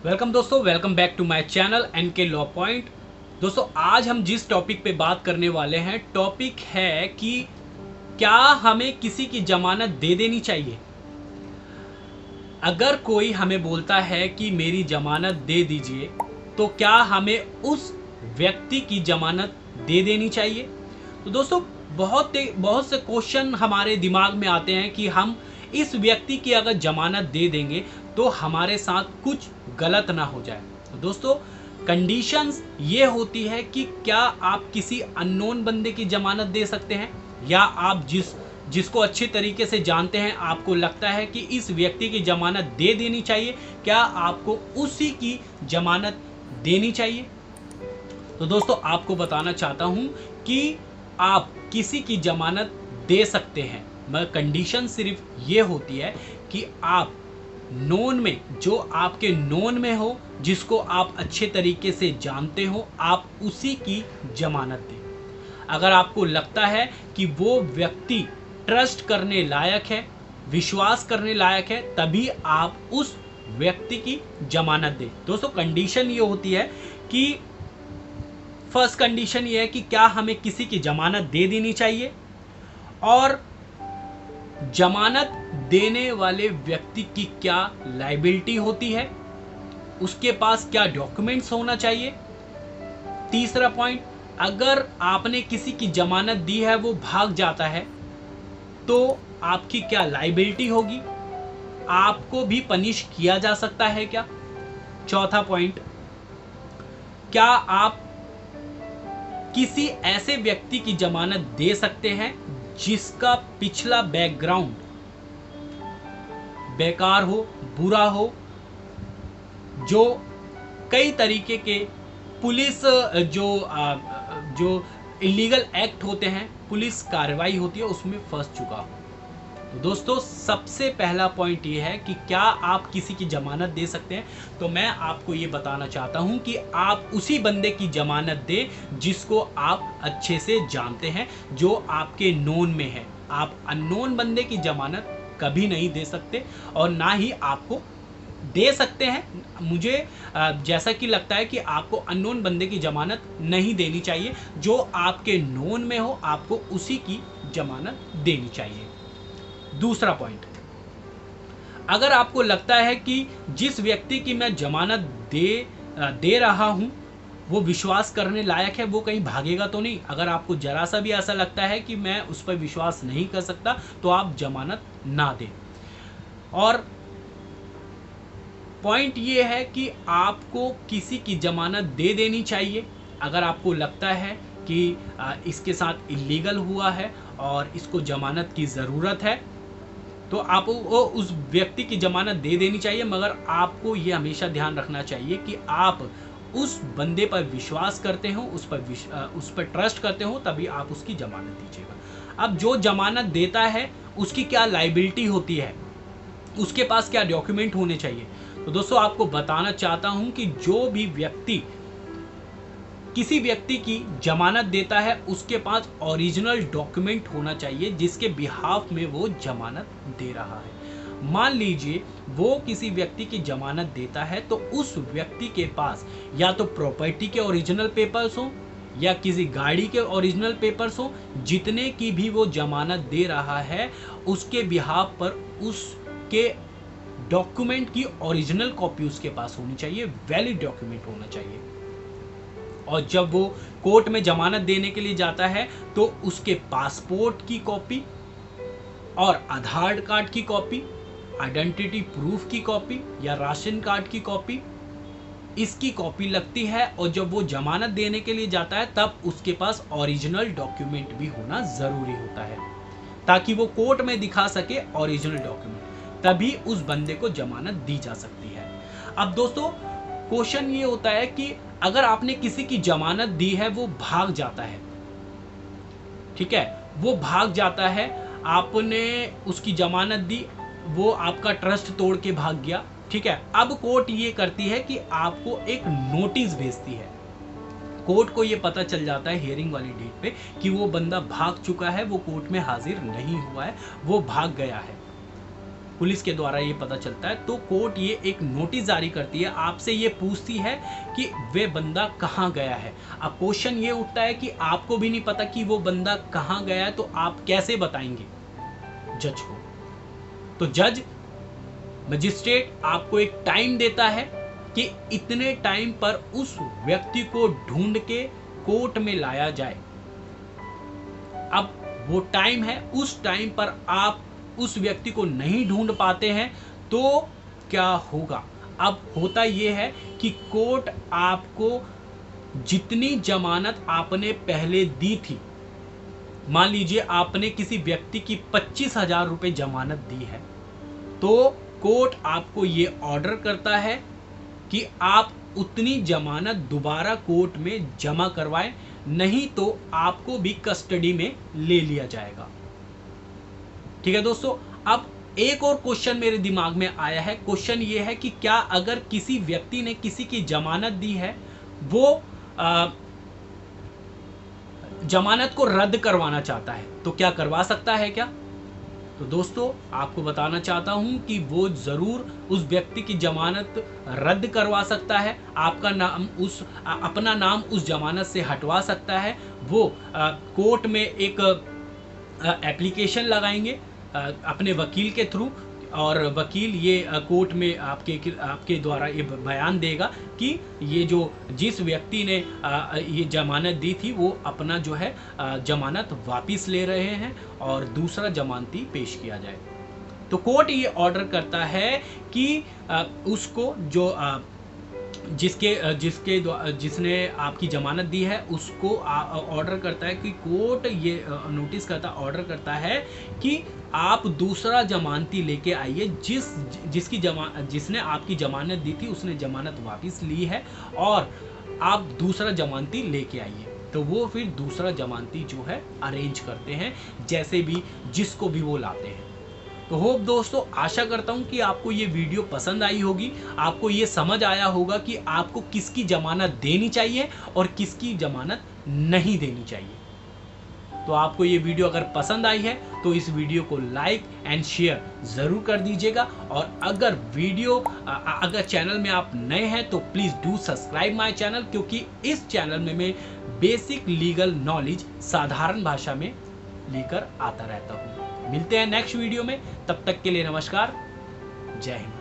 Welcome दोस्तों, welcome back to my channel NK law point. दोस्तों, आज हम जिस टॉपिक पे बात करने वाले हैं, टॉपिक है कि क्या हमें किसी की जमानत दे देनी चाहिए। अगर कोई हमें बोलता है कि मेरी जमानत दे दीजिए, तो क्या हमें उस व्यक्ति की जमानत दे देनी चाहिए। तो दोस्तों, बहुत से क्वेश्चन हमारे दिमाग में आते हैं कि हम इस व्यक्ति की अगर जमानत दे देंगे तो हमारे साथ कुछ गलत ना हो जाए। तो दोस्तों, कंडीशंस ये होती है कि क्या आप किसी अननोन बंदे की जमानत दे सकते हैं, या आप जिसको अच्छे तरीके से जानते हैं, आपको लगता है कि इस व्यक्ति की जमानत दे देनी चाहिए, क्या आपको उसी की जमानत देनी चाहिए। तो दोस्तों, आपको बताना चाहता हूं कि आप किसी की जमानत दे सकते हैं, मगर कंडीशन सिर्फ ये होती है कि आप नोन में, जो आपके नोन में हो, जिसको आप अच्छे तरीके से जानते हो, आप उसी की जमानत दें। अगर आपको लगता है कि वो व्यक्ति ट्रस्ट करने लायक है, विश्वास करने लायक है, तभी आप उस व्यक्ति की जमानत दें। दोस्तों, कंडीशन ये होती है कि फर्स्ट कंडीशन ये है कि क्या हमें किसी की जमानत दे देनी चाहिए, और जमानत देने वाले व्यक्ति की क्या लायबिलिटी होती है, उसके पास क्या डॉक्यूमेंट्स होना चाहिए। तीसरा पॉइंट, अगर आपने किसी की जमानत दी है, वो भाग जाता है, तो आपकी क्या लायबिलिटी होगी, आपको भी पनिश किया जा सकता है क्या। चौथा पॉइंट, क्या आप किसी ऐसे व्यक्ति की जमानत दे सकते हैं जिसका पिछला बैकग्राउंड बेकार हो, बुरा हो, जो कई तरीके के पुलिस जो इलीगल एक्ट होते हैं, पुलिस कार्रवाई होती है, उसमें फंस चुका हो। तो दोस्तों, सबसे पहला पॉइंट ये है कि क्या आप किसी की जमानत दे सकते हैं। तो मैं आपको ये बताना चाहता हूं कि आप उसी बंदे की जमानत दें जिसको आप अच्छे से जानते हैं, जो आपके नोन में है। आप अननोन बंदे की जमानत कभी नहीं दे सकते, और ना ही आपको दे सकते हैं। मुझे जैसा कि लगता है कि आपको अननोन बंदे की जमानत नहीं देनी चाहिए, जो आपके नोन में हो, आपको उसी की जमानत देनी चाहिए। दूसरा पॉइंट, अगर आपको लगता है कि जिस व्यक्ति की मैं जमानत दे रहा हूं, वो विश्वास करने लायक है, वो कहीं भागेगा तो नहीं, अगर आपको जरा सा भी ऐसा लगता है कि मैं उस पर विश्वास नहीं कर सकता, तो आप जमानत ना दें। और पॉइंट ये है कि आपको किसी की जमानत दे देनी चाहिए अगर आपको लगता है कि इसके साथ इलीगल हुआ है और इसको जमानत की ज़रूरत है, तो आपको उस व्यक्ति की जमानत दे देनी चाहिए। मगर आपको ये हमेशा ध्यान रखना चाहिए कि आप उस बंदे पर विश्वास करते हो, उस पर ट्रस्ट करते हो, तभी आप उसकी जमानत दीजिएगा। अब जो जमानत देता है, उसकी क्या लायबिलिटी होती है, उसके पास क्या डॉक्यूमेंट होने चाहिए। तो दोस्तों, आपको बताना चाहता हूं कि जो भी व्यक्ति किसी व्यक्ति की जमानत देता है, उसके पास ओरिजिनल डॉक्यूमेंट होना चाहिए जिसके बिहाफ में वो जमानत दे रहा है। मान लीजिए वो किसी व्यक्ति की जमानत देता है, तो उस व्यक्ति के पास या तो प्रॉपर्टी के ओरिजिनल पेपर्स हो, या किसी गाड़ी के ओरिजिनल पेपर्स हो, जितने की भी वो जमानत दे रहा है, उसके बिहाफ पर उसके डॉक्यूमेंट की ओरिजिनल कॉपी उसके पास होनी चाहिए, वैलिड डॉक्यूमेंट होना चाहिए। और जब वो कोर्ट में जमानत देने के लिए जाता है, तो उसके पासपोर्ट की कॉपी और आधार कार्ड की कॉपी, आइडेंटिटी प्रूफ की कॉपी या राशन कार्ड की कॉपी, इसकी कॉपी लगती है। और जब वो जमानत देने के लिए जाता है, तब उसके पास ओरिजिनल डॉक्यूमेंट भी होना ज़रूरी होता है, ताकि वो कोर्ट में दिखा सके ओरिजिनल डॉक्यूमेंट, तभी उस बंदे को जमानत दी जा सकती है। अब दोस्तों, क्वेश्चन ये होता है कि अगर आपने किसी की जमानत दी है, वो भाग जाता है, ठीक है, वो भाग जाता है, आपने उसकी जमानत दी, वो आपका ट्रस्ट तोड़ के भाग गया, ठीक है। अब कोर्ट ये करती है कि आपको एक नोटिस भेजती है। कोर्ट को ये पता चल जाता है हियरिंग वाली डेट पे कि वो बंदा भाग चुका है, वो कोर्ट में हाजिर नहीं हुआ है, वो भाग गया है। पुलिस के द्वारा ये पता चलता है, तो कोर्ट ये एक नोटिस जारी करती है, आपसे ये पूछती है कि वे बंदा कहाँ गया है। अब क्वेश्चन ये उठता है कि आपको भी नहीं पता कि वो बंदा कहाँ गया है, तो आप कैसे बताएंगे जज को। तो जज मजिस्ट्रेट आपको एक टाइम देता है कि इतने टाइम पर उस व्यक्ति को ढूंढ के कोर्ट में लाया जाए। अब वो टाइम है, उस टाइम पर आप उस व्यक्ति को नहीं ढूंढ पाते हैं तो क्या होगा। अब होता यह है कि कोर्ट आपको जितनी जमानत आपने पहले दी थी, मान लीजिए आपने किसी व्यक्ति की 25,000 रुपये जमानत दी है, तो कोर्ट आपको ये ऑर्डर करता है कि आप उतनी जमानत दोबारा कोर्ट में जमा करवाएं, नहीं तो आपको भी कस्टडी में ले लिया जाएगा। ठीक है दोस्तों, अब एक और क्वेश्चन मेरे दिमाग में आया है। क्वेश्चन ये है कि क्या अगर किसी व्यक्ति ने किसी की जमानत दी है, वो जमानत को रद्द करवाना चाहता है, तो क्या करवा सकता है क्या? तो दोस्तों आपको बताना चाहता हूं कि वो जरूर उस व्यक्ति की जमानत रद्द करवा सकता है, आपका नाम अपना नाम उस जमानत से हटवा सकता है। वो कोर्ट में एक एप्लीकेशन लगाएंगे अपने वकील के थ्रू, और वकील ये कोर्ट में आपके द्वारा ये बयान देगा कि ये जो जिस व्यक्ति ने ये जमानत दी थी वो अपना जो है जमानत वापस ले रहे हैं और दूसरा जमानती पेश किया जाए। तो कोर्ट ये ऑर्डर करता है कि उसको जो जिसने आपकी जमानत दी है उसको ऑर्डर करता है कि कोर्ट ये नोटिस करता ऑर्डर करता है कि आप दूसरा जमानती लेके आइए। जिसने आपकी जमानत दी थी उसने जमानत वापस ली है और आप दूसरा जमानती लेके आइए। तो वो फिर दूसरा जमानती जो है अरेंज करते हैं, जैसे भी जिसको भी वो लाते हैं। तो होप दोस्तों, आशा करता हूं कि आपको ये वीडियो पसंद आई होगी, आपको ये समझ आया होगा कि आपको किसकी जमानत देनी चाहिए और किसकी जमानत नहीं देनी चाहिए। तो आपको ये वीडियो अगर पसंद आई है तो इस वीडियो को लाइक एंड शेयर ज़रूर कर दीजिएगा, और अगर चैनल में आप नए हैं तो please do subscribe my channel, क्योंकि इस चैनल में मैं बेसिक लीगल नॉलेज साधारण भाषा में लेकर आता रहता हूँ। मिलते हैं नेक्स्ट वीडियो में, तब तक के लिए नमस्कार, जय हिंद।